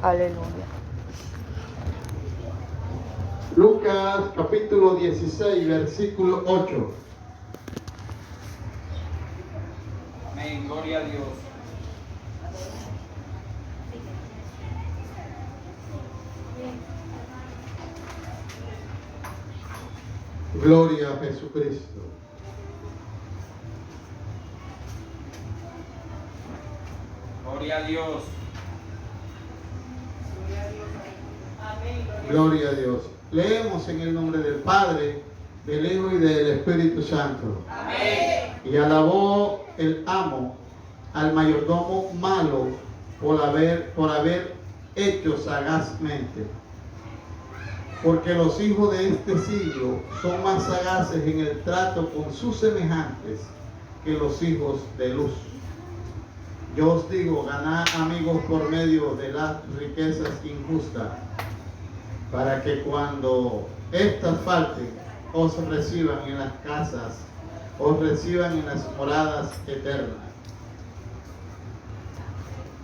Aleluya. Lucas capítulo 16, versículo 8. Amén, gloria a Dios. Gloria a Jesucristo. Gloria a Dios. Gloria a Dios. Leemos en el nombre del Padre, del Hijo y del Espíritu Santo. Amén. Y alabó el amo al mayordomo malo por haber hecho sagazmente. Porque los hijos de este siglo son más sagaces en el trato con sus semejantes que los hijos de luz. Yo os digo, ganad amigos por medio de las riquezas injustas, para que cuando éstas falten, os reciban en las casas, os reciban en las moradas eternas.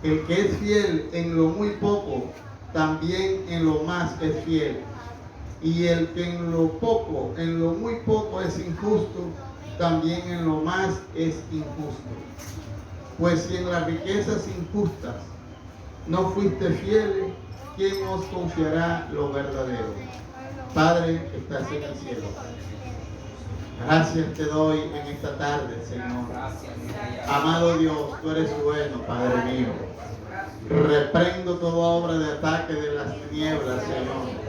El que es fiel en lo muy poco, también en lo más es fiel. Y el que en lo poco, en lo muy poco es injusto, también en lo más es injusto. Pues si en las riquezas injustas no fuiste fieles, ¿quién os confiará lo verdadero? Padre que estás en el cielo, gracias te doy en esta tarde, Señor. Amado Dios, tú eres bueno, Padre mío. Reprendo toda obra de ataque de las tinieblas, Señor.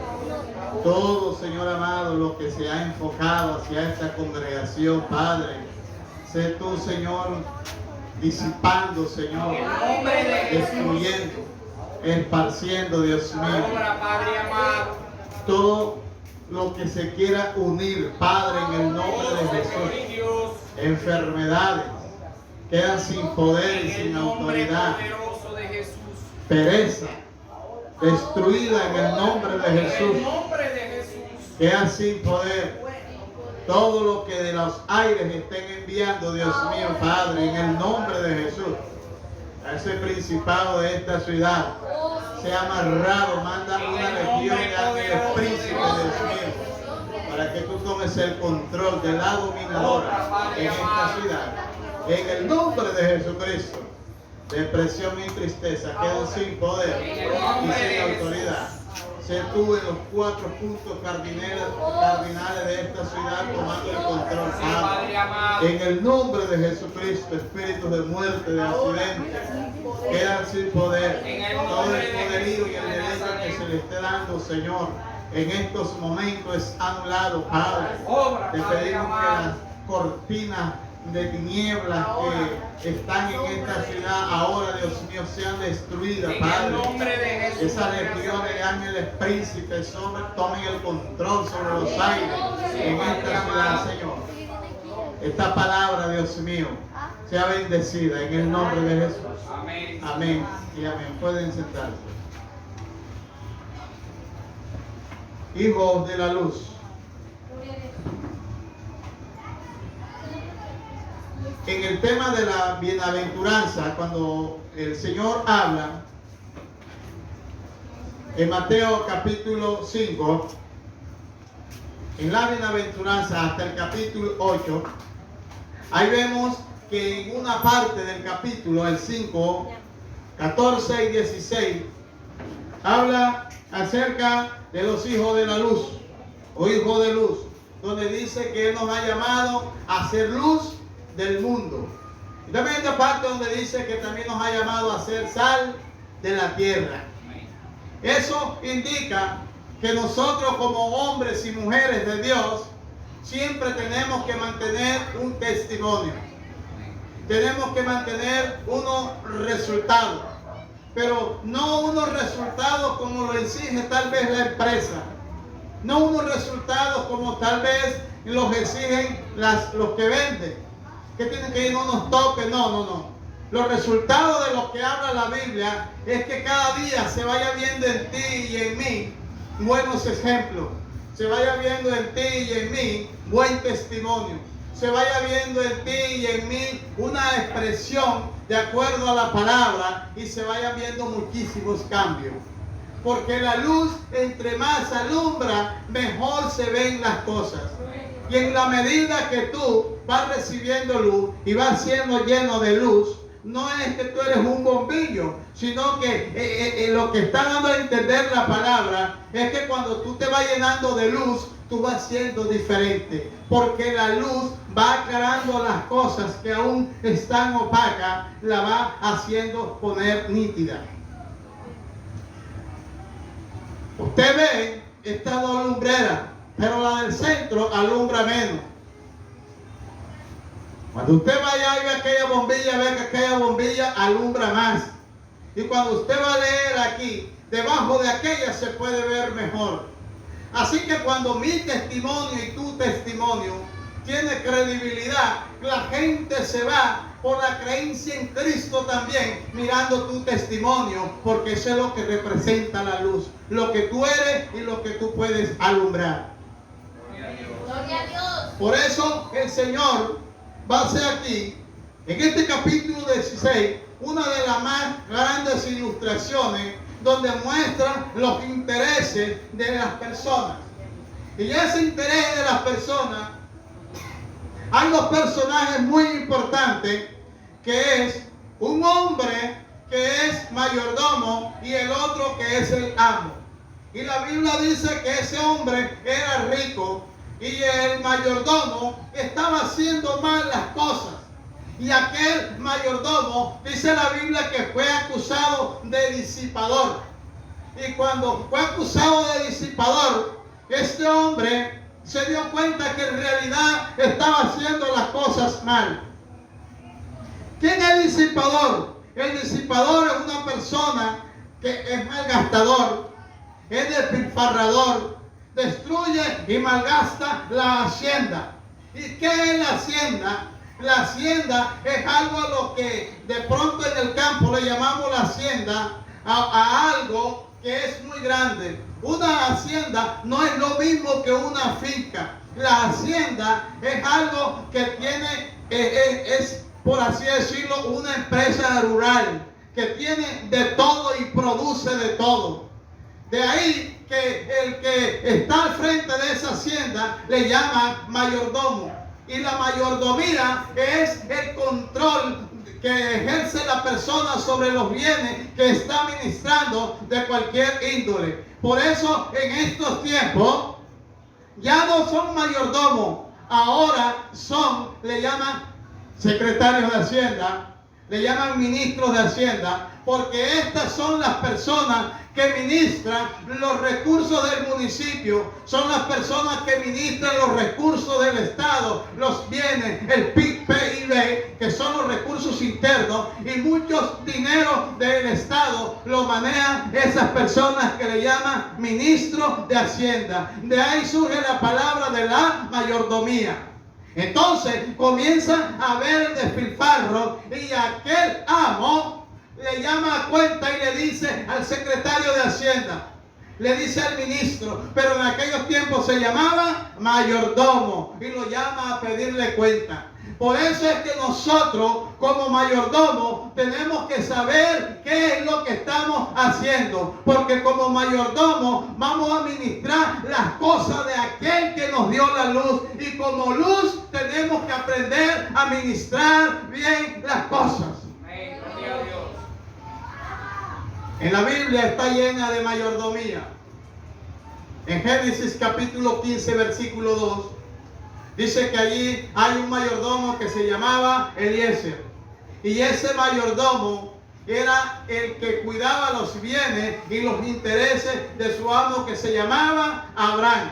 Todo, Señor amado, lo que se ha enfocado hacia esta congregación, Padre, sé tú, Señor, disipando, Señor, destruyendo, esparciendo, Dios mío, todo lo que se quiera unir, Padre, en el nombre de Jesús. Enfermedades quedan sin poder y sin autoridad. Pereza destruida en el nombre de Jesús. Quedan sin poder. Todo lo que de los aires estén enviando, Dios mío, Padre, en el nombre de Jesús, a ese principado de esta ciudad, sea amarrado, manda una legión de ángeles príncipes, Dios mío, para que tú tomes el control de la dominadora en esta ciudad. En el nombre de Jesucristo, depresión y tristeza quedan sin poder y sin autoridad. Sé tú en los 4 puntos cardinales de esta ciudad tomando el control, Padre. En el nombre de Jesucristo, espíritus de muerte, de accidentes, quedan sin poder. Todo el poderío y el derecho que se le esté dando, Señor, en estos momentos es anulado, Padre. Te pedimos que las cortinas de tinieblas que están en esta ciudad ahora, Dios mío, sean destruidas, Padre. Esas legiones de ángeles príncipes tomen el control sobre los aires en esta ciudad, Señor. Esta palabra, Dios mío, sea bendecida en el nombre de Jesús. Amén. Amén y amén. Pueden sentarse. Hijos de la luz. En el tema de la bienaventuranza, cuando el Señor habla en Mateo capítulo 5, en la bienaventuranza hasta el capítulo 8, ahí vemos que en una parte del capítulo, el 5, 14 y 16, habla acerca de los hijos de la luz, o hijos de luz, donde dice que Él nos ha llamado a ser luz del mundo. Y también esta parte donde dice que también nos ha llamado a ser sal de la tierra. Eso indica que nosotros como hombres y mujeres de Dios siempre tenemos que mantener un testimonio. Tenemos que mantener unos resultados, pero no unos resultados como lo exige tal vez la empresa, no unos resultados como tal vez los exigen los que venden, que tienen que ir unos toques. No. Los resultados de lo que habla la Biblia es que cada día se vaya viendo en ti y en mí buenos ejemplos, se vaya viendo en ti y en mí buen testimonio, se vaya viendo en ti y en mí una expresión de acuerdo a la palabra y se vayan viendo muchísimos cambios. Porque la luz, entre más alumbra, mejor se ven las cosas. Y en la medida que tú vas recibiendo luz y vas siendo lleno de luz, no es que tú eres un bombillo, sino que lo que está dando a entender la palabra es que cuando tú te vas llenando de luz, tú vas siendo diferente. Porque la luz va aclarando las cosas que aún están opacas, la va haciendo poner nítida. Usted ve estas dos lumbreras, pero la del centro alumbra menos. Cuando usted vaya y ve aquella bombilla, ve que aquella bombilla alumbra más. Y cuando usted va a leer aquí, debajo de aquella se puede ver mejor. Así que cuando mi testimonio y tu testimonio tiene credibilidad, la gente se va por la creencia en Cristo también, mirando tu testimonio, porque eso es lo que representa la luz, lo que tú eres y lo que tú puedes alumbrar. Gloria a Dios. Por eso el Señor va a hacer aquí, en este capítulo 16, una de las más grandes ilustraciones donde muestra los intereses de las personas. Y ese interés de las personas, hay dos personajes muy importantes, que es un hombre que es mayordomo y el otro que es el amo. Y la Biblia dice que ese hombre era rico y el mayordomo estaba haciendo mal las cosas. Y aquel mayordomo, dice la Biblia, que fue acusado de disipador. Y cuando fue acusado de disipador, este hombre se dio cuenta que en realidad estaba haciendo las cosas mal. ¿Quién es el disipador? El disipador es una persona que es malgastador, es despilfarrador, destruye y malgasta la hacienda. ¿Y qué es la hacienda? La hacienda es algo a lo que de pronto en el campo le llamamos la hacienda, a algo que es muy grande. Una hacienda no es lo mismo que una finca. La hacienda es algo que tiene, es por así decirlo, una empresa rural que tiene de todo y produce de todo. De ahí que el que está al frente de esa hacienda le llaman mayordomo. Y la mayordomía es el control que ejerce la persona sobre los bienes que está administrando de cualquier índole. Por eso en estos tiempos ya no son mayordomos, ahora son, le llaman secretarios de Hacienda, le llaman ministros de Hacienda, porque estas son las personas que ministran los recursos del municipio, son las personas que ministran los recursos del Estado, los bienes, el PIB, que son los recursos internos, y muchos dineros del Estado lo manejan esas personas que le llaman ministros de Hacienda. De ahí surge la palabra de la mayordomía. Entonces comienza a ver el despilfarro y aquel amo le llama a cuenta y le dice al secretario de Hacienda, le dice al ministro, pero en aquellos tiempos se llamaba mayordomo y lo llama a pedirle cuenta. Por eso es que nosotros como mayordomo tenemos que saber qué es lo que estamos haciendo, porque como mayordomo vamos a administrar las cosas de aquel que nos dio la luz, y como luz tenemos que aprender a administrar bien las cosas. Amén. Gloria a Dios. En la Biblia está llena de mayordomía. En Génesis capítulo 15 versículo 2 dice que allí hay un mayordomo que se llamaba Eliezer. Y ese mayordomo era el que cuidaba los bienes y los intereses de su amo, que se llamaba Abraham.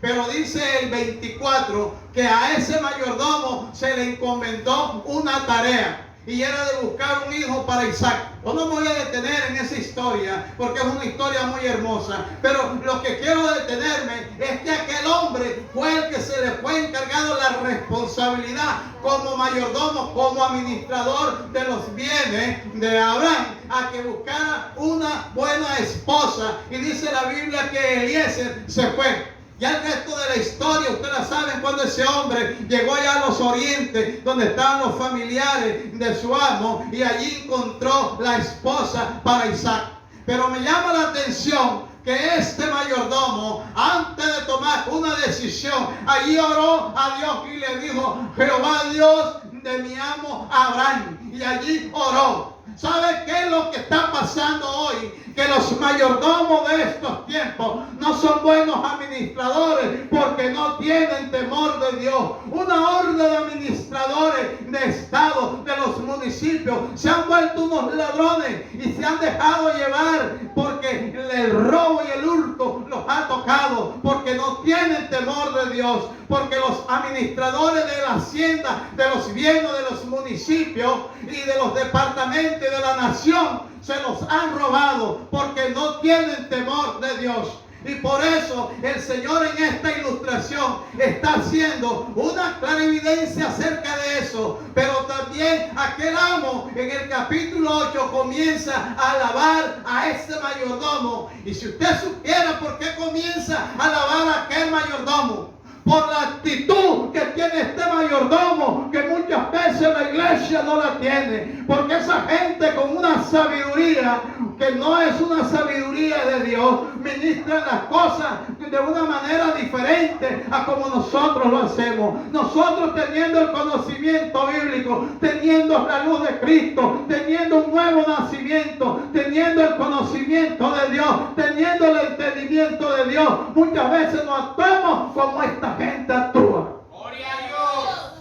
Pero dice el 24 que a ese mayordomo se le encomendó una tarea, y era de buscar un hijo para Isaac. Yo no me voy a detener en esa historia porque es una historia muy hermosa, pero lo que quiero detenerme es que aquel hombre fue el que se le fue encargado la responsabilidad como mayordomo, como administrador de los bienes de Abraham, a que buscara una buena esposa. Y dice la Biblia que Eliezer se fue. Ya el resto de la historia, ustedes la saben, cuando ese hombre llegó allá a los orientes, donde estaban los familiares de su amo, y allí encontró la esposa para Isaac. Pero me llama la atención que este mayordomo, antes de tomar una decisión, allí oró a Dios y le dijo: Jehová Dios de mi amo Abraham. Y allí oró. ¿Sabe qué es lo que está pasando hoy? Que los mayordomos de estos tiempos no son buenos administradores porque no tienen temor de Dios. Una horda de administradores de estado, de los municipios, se han vuelto unos ladrones y se han dejado llevar porque el robo y el hurto los ha tocado, porque no tienen temor de Dios, porque los administradores de la hacienda, de los bienes de los municipios y de los departamentos de la nación se los han robado porque no tienen temor de Dios. Y por eso el Señor en esta ilustración está haciendo una clara evidencia acerca de eso. Pero también aquel amo en el capítulo 8 comienza a alabar a este mayordomo. Y si usted supiera por qué comienza a alabar a aquel mayordomo, por la actitud que tiene este mayordomo, que muchas veces la iglesia no la tiene. Porque esa gente con una sabiduría que no es una sabiduría de Dios, ministra las cosas de una manera diferente a como nosotros lo hacemos. Nosotros, teniendo el conocimiento bíblico, teniendo la luz de Cristo, teniendo un nuevo nacimiento, teniendo el conocimiento de Dios, teniendo el entendimiento de Dios, muchas veces no actuamos como esta gente actúa. Gloria a Dios.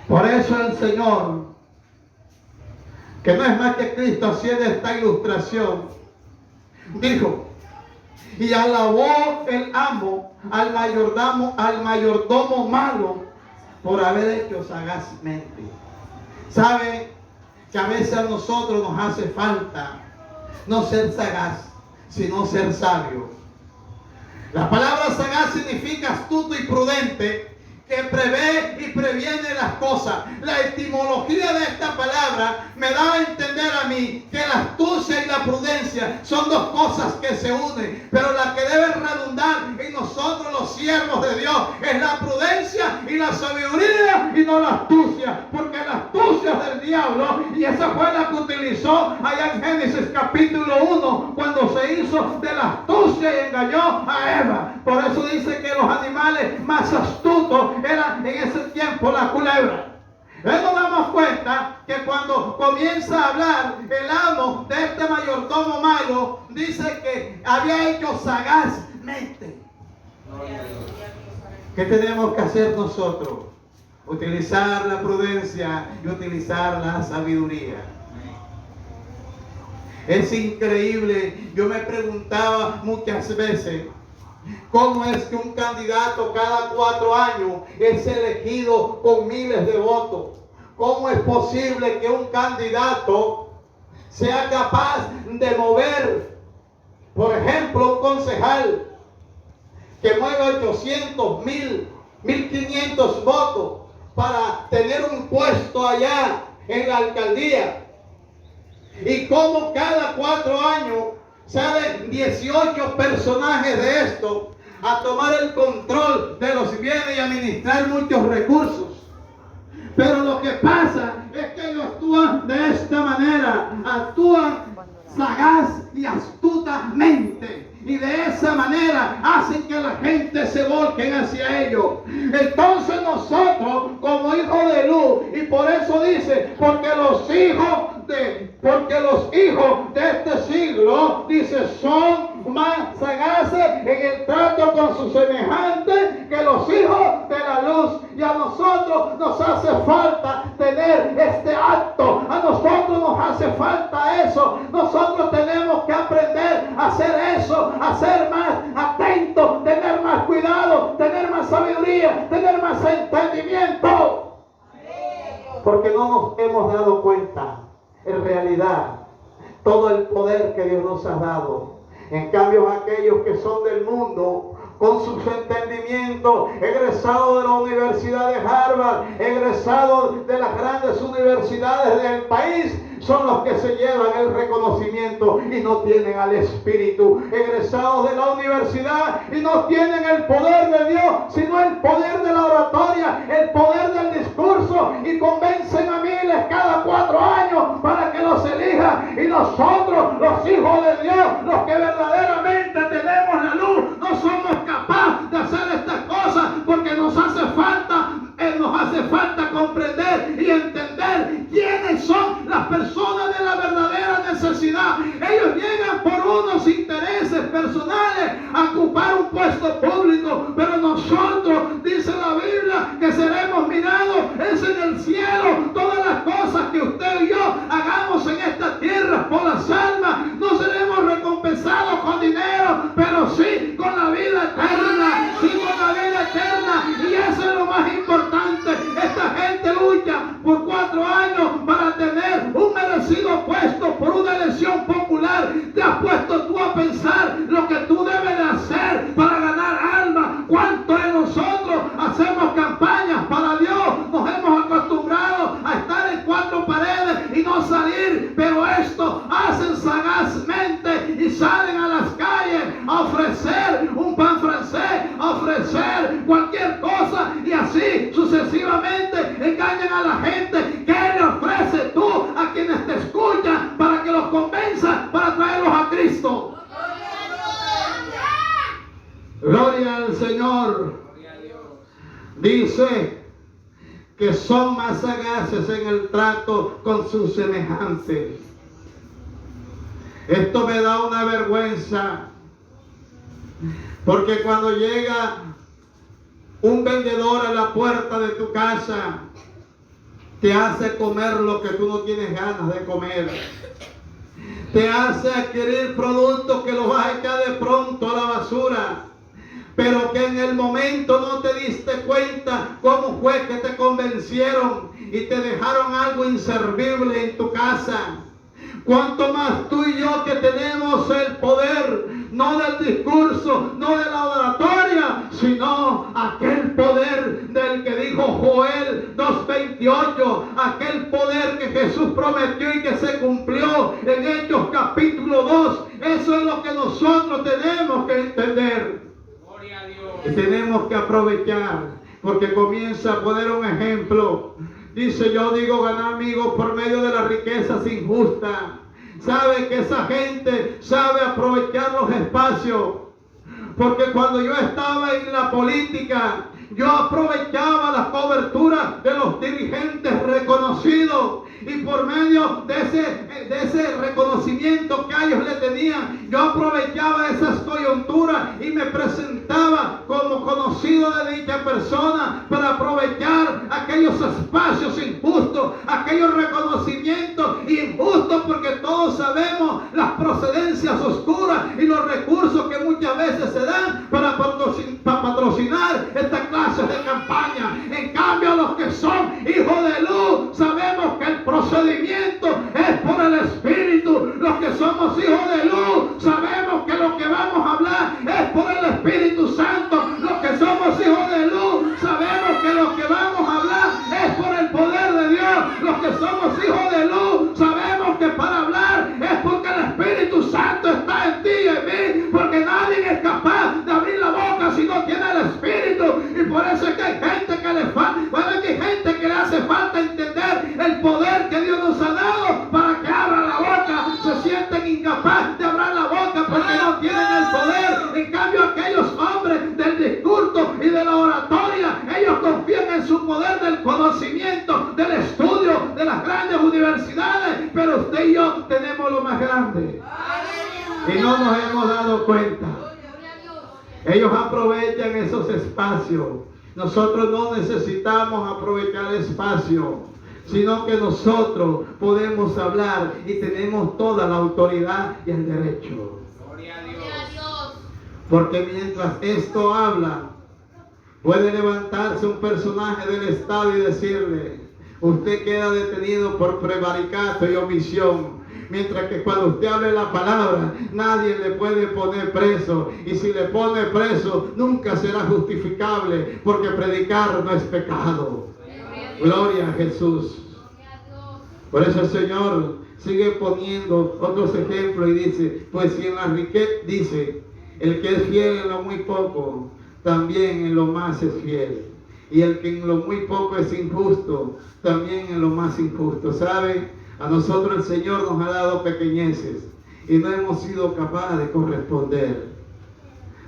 Por eso el Señor, que no es más que Cristo haciendo esta ilustración, dijo: y alabó el amo al mayordomo malo por haber hecho sagazmente. ¿Sabe que a veces a nosotros nos hace falta no ser sagaz, sino ser sabio? La palabra sagaz significa astuto y prudente, que prevé y previene las cosas. La etimología de esta palabra me da a entender a mí que la astucia y la prudencia son dos cosas que se unen, pero la que debe redundar en nosotros los siervos de Dios es la prudencia y la sabiduría, y no la astucia, porque la astucia es del diablo, y esa fue la que utilizó allá en Génesis capítulo 1 cuando se hizo de la astucia y engañó a Eva. Por eso dice que los animales más astutos era en ese tiempo la culebra. Nos damos cuenta que cuando comienza a hablar el amo de este mayordomo malo, dice que había hecho sagazmente. ¿Qué tenemos que hacer nosotros? Utilizar la prudencia y utilizar la sabiduría. Es increíble. Yo me preguntaba muchas veces: ¿cómo es que un candidato cada 4 años es elegido con miles de votos? ¿Cómo es posible que un candidato sea capaz de mover, por ejemplo, un concejal que mueva 800, 1500 votos para tener un puesto allá en la alcaldía? Y cómo cada 4 años salen 18 personajes de esto a tomar el control de los bienes y administrar muchos recursos. Pero lo que pasa es que ellos actúan de esta manera, actúan sagaz y astutamente, y de esa manera hacen que la gente se volque hacia ellos. Entonces nosotros, como hijos de luz, y por eso dice, porque los hijos de este siglo, dice, son más sagaces en el trato con sus semejantes que los hijos de la luz. Y a nosotros nos hace falta tener este acto, a nosotros nos hace falta eso. Nosotros tenemos que aprender a hacer eso, a ser más atentos, tener más cuidado, tener más sabiduría, tener más entendimiento, porque no nos hemos dado cuenta en realidad todo el poder que Dios nos ha dado. En cambio, aquellos que son del mundo con sus entendimientos, egresados de la Universidad de Harvard, egresados de las grandes universidades del país, son los que se llevan el reconocimiento y no tienen al Espíritu. Egresados de la universidad y no tienen el poder de Dios, sino el poder de la oratoria, el poder del discurso, y convencen a miles cada 4 años para que los elija. Y nosotros, los hijos de Dios, los que verdaderamente tenemos la luz, no somos capaces de hacer estas cosas porque nos hace falta comprender y entender quiénes son las personas de la verdadera necesidad. Ellos llegan por unos intereses personales a ocupar un puesto público, pero nosotros, dice la Biblia, que seremos mirados es en el cielo. Todas las cosas que usted y yo hagamos en esta tierra por las almas, no seremos recompensados con dinero, pero sí con la vida eterna, sí con la vida eterna. Y eso es lo más importante. Esta gente lucha por 4 años para tener un merecido puesto por una elección popular. ¿Te has puesto tú a pensar lo que tú debes de hacer para ganar almas? ¿Cuánto de nosotros hacemos campañas para Dios? Nos hemos acostumbrado a estar en 4 paredes y no salir, pero esto hacen sagazmente y salen a las calles a ofrecer un pan francés, a ofrecer cualquier cosa, y así sucesivamente engañan a la gente. ¿Qué le ofreces tú a quienes te escuchan para que los convenzas para traerlos a Cristo? Gloria al Señor. Dice que son más sagaces en el trato con sus semejantes. Esto me da una vergüenza, porque cuando llega un vendedor a la puerta de tu casa, te hace comer lo que tú no tienes ganas de comer. Te hace adquirir productos que los vas a echar de pronto a la basura, pero que en el momento no te diste cuenta cómo fue que te convencieron y te dejaron algo inservible en tu casa. Cuanto más tú y yo, que tenemos el poder, no del discurso, no de la oratoria, sino aquel poder del que dijo Joel 2:28, aquel poder que Jesús prometió y que se cumplió en Hechos capítulo 2. Eso es lo que nosotros tenemos que entender. Gloria a Dios. Y tenemos que aprovechar, porque comienza a poner un ejemplo. Dice: yo digo ganar amigos por medio de las riquezas injustas. Sabe que esa gente sabe aprovechar los espacios, porque cuando yo estaba en la política, yo aprovechaba la cobertura de los dirigentes reconocidos, y por medio de ese reconocimiento que ellos le tenían, yo aprovechaba esas coyunturas y me presentaba como conocido de dicha persona para aprovechar aquellos espacios injustos, aquellos reconocimientos injustos, porque todos sabemos las procedencias oscuras y los recursos que muchas veces se dan para patrocinar esta clase de campaña. En cambio, los que son hijos de luz, sabemos que el procedimiento es por el Espíritu. Los que somos hijos de luz, sabemos que lo que vamos a hablar es por el Espíritu Santo. Los que somos hijos de luz, sabemos que lo que vamos a hablar es por el poder de Dios. Los que somos hijos de luz, sabemos que para hablar es porque el Espíritu Santo está en ti y en mí, porque nadie es capaz de abrir la boca si no tiene el Espíritu. Y por eso es que hay gente que le hace falta entender el poder que Dios nos ha dado para que abra la boca. Se sienten incapaces de abrir la boca porque no tienen el poder. En cambio, aquellos hombres del discurso y de la oratoria, ellos confían en su poder del conocimiento, del estudio, de las grandes universidades. Pero usted y yo tenemos lo más grande y no nos hemos dado cuenta. Ellos aprovechan esos espacios. Nosotros no necesitamos aprovechar espacio, sino que nosotros podemos hablar y tenemos toda la autoridad y el derecho. Gloria a Dios. Porque mientras esto habla, puede levantarse un personaje del Estado y decirle: usted queda detenido por prevaricato y omisión. Mientras que cuando usted hable la palabra, nadie le puede poner preso. Y si le pone preso, nunca será justificable, porque predicar no es pecado. Gloria a Jesús. Por eso el Señor sigue poniendo otros ejemplos y dice, pues si en la riqueza, dice, el que es fiel en lo muy poco, también en lo más es fiel. Y el que en lo muy poco es injusto, también en lo más injusto. ¿Sabe? A nosotros el Señor nos ha dado pequeñeces y no hemos sido capaces de corresponder.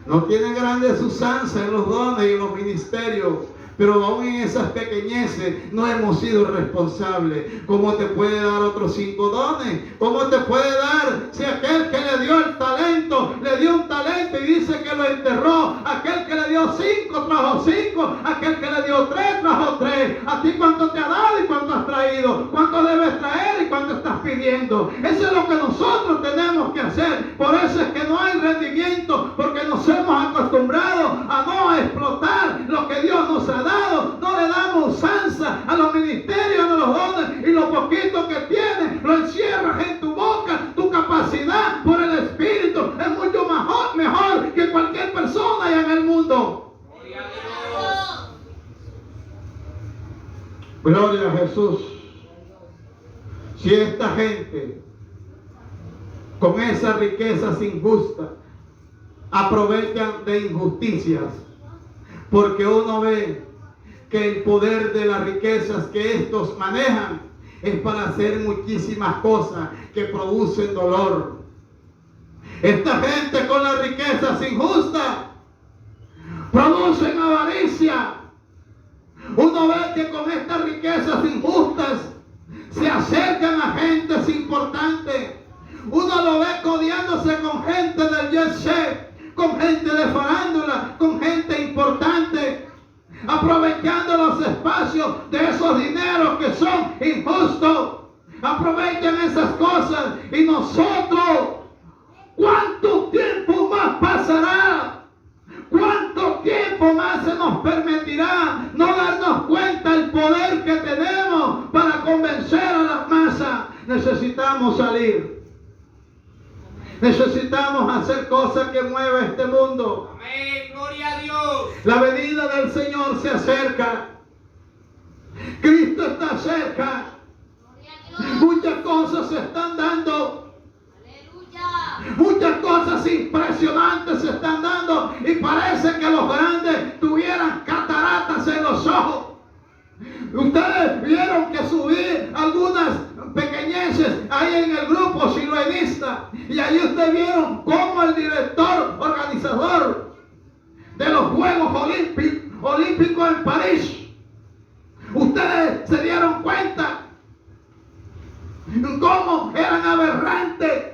No tiene grandes usanzas en los dones y en los ministerios, pero aún en esas pequeñeces no hemos sido responsables. ¿Cómo te puede dar otros 5 dones? ¿Cómo te puede dar si aquel que le dio el talento, le dio un talento y dice que lo enterró? Aquel que le dio 5, trajo 5. Aquel que le dio 3, trajo 3. ¿A ti cuánto te ha dado y cuánto has traído? ¿Cuánto debes traer y cuánto estás pidiendo? Eso es lo que nosotros tenemos que hacer. Por eso es que no hay rendimiento, porque nos hemos acostumbrado a no explotar lo que Dios nos ha dado. No le damos usanza a los ministerios, a los dones, y lo poquito que tienes lo encierras en tu boca. Tu capacidad por el Espíritu es mucho mejor que cualquier persona allá en el mundo. Gloria a Jesús. Si esta gente con esas riquezas injustas aprovechan de injusticias, porque uno ve que el poder de las riquezas que estos manejan es para hacer muchísimas cosas que producen dolor. Esta gente con las riquezas injustas producen avaricia. Uno ve que con estas riquezas injustas se acercan a gentes importantes. Uno lo ve codeándose con gente del jet set, con gente de farándula, con gente importante, aprovechando los espacios de esos dineros que son injustos. Aprovechan esas cosas y nosotros, ¿cuánto tiempo más pasará? ¿Cuánto tiempo más se nos permitirá no darnos cuenta del poder que tenemos para convencer a las masas? Necesitamos salir. Necesitamos hacer cosas que muevan este mundo. Amén, gloria a Dios. La venida del Señor se acerca. Cristo está cerca. Muchas cosas se están dando. Muchas cosas impresionantes se están dando y parece que los grandes tuvieran cataratas en los ojos. Ustedes vieron que subí algunas pequeñeces ahí en el grupo siloenista y ahí ustedes vieron cómo el director organizador de los Juegos Olímpicos en París, ustedes se dieron cuenta cómo eran aberrantes.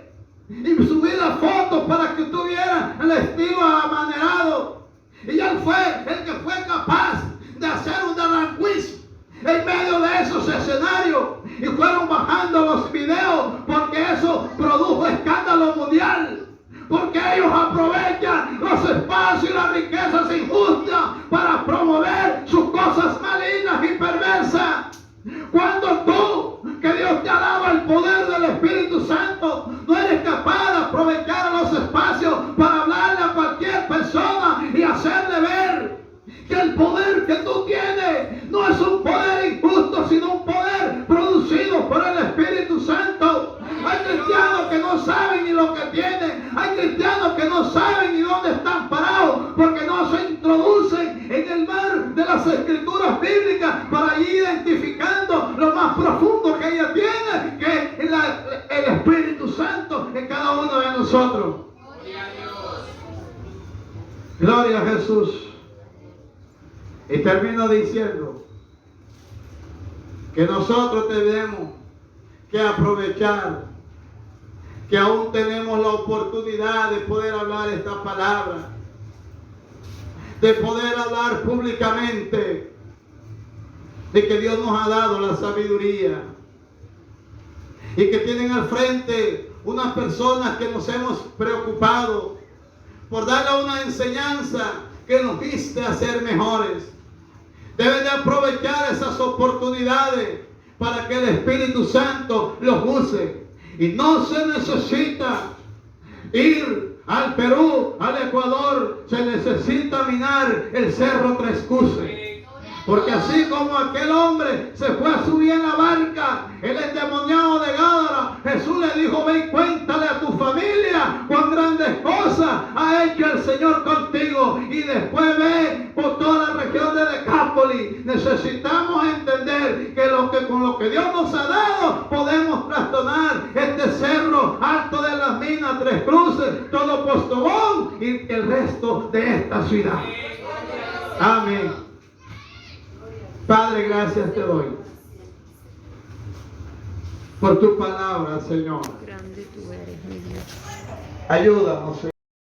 Y subí las fotos para que tuvieran el estilo amanerado. Y él fue el que fue capaz de hacer un drag quiz en medio de esos escenarios. Y fueron bajando los videos porque eso produjo escándalo mundial. Porque ellos aprovechan los espacios y las riquezas injustas para promover sus cosas malignas y perversas. Cuando tú, que Dios te ha dado el poder del Espíritu Santo, no eres capaz de aprovechar los espacios para hablarle a cualquier persona y hacerle ver que el poder que tú tienes no es un poder injusto, sino un poder producido por el Espíritu Santo. Hay cristianos que no saben ni lo que tienen. Hay cristianos que no saben ni dónde están parados porque no se introducen en el mar de las escrituras bíblicas para ir identificando lo más profundo que ella tiene, que es el Espíritu Santo en cada uno de nosotros. Gloria a Dios. Gloria a Jesús. Y termino diciendo que nosotros tenemos que aprovechar que aún tenemos la oportunidad de poder hablar esta palabra, de poder hablar públicamente, de que Dios nos ha dado la sabiduría y que tienen al frente unas personas que nos hemos preocupado por darle una enseñanza que nos viste a ser mejores. Deben de aprovechar esas oportunidades para que el Espíritu Santo los use Y no se necesita ir al Perú, al Ecuador, se necesita minar el cerro Tres Cruces. Porque así como aquel hombre se fue a subir en la barca, el endemoniado de Gádara, Jesús le dijo: ven, cuéntale a tu familia cuán grandes cosas ha hecho el Señor contigo. Y después ve por toda la región de Decápolis. Necesitamos entender que con lo que Dios nos ha dado podemos trastornar este cerro alto de las minas, Tres Cruces, todo Postobón y el resto de esta ciudad. Amén. Padre, gracias te doy por tu palabra, Señor. Grande tú eres, mi Dios. Ayúdanos, Señor.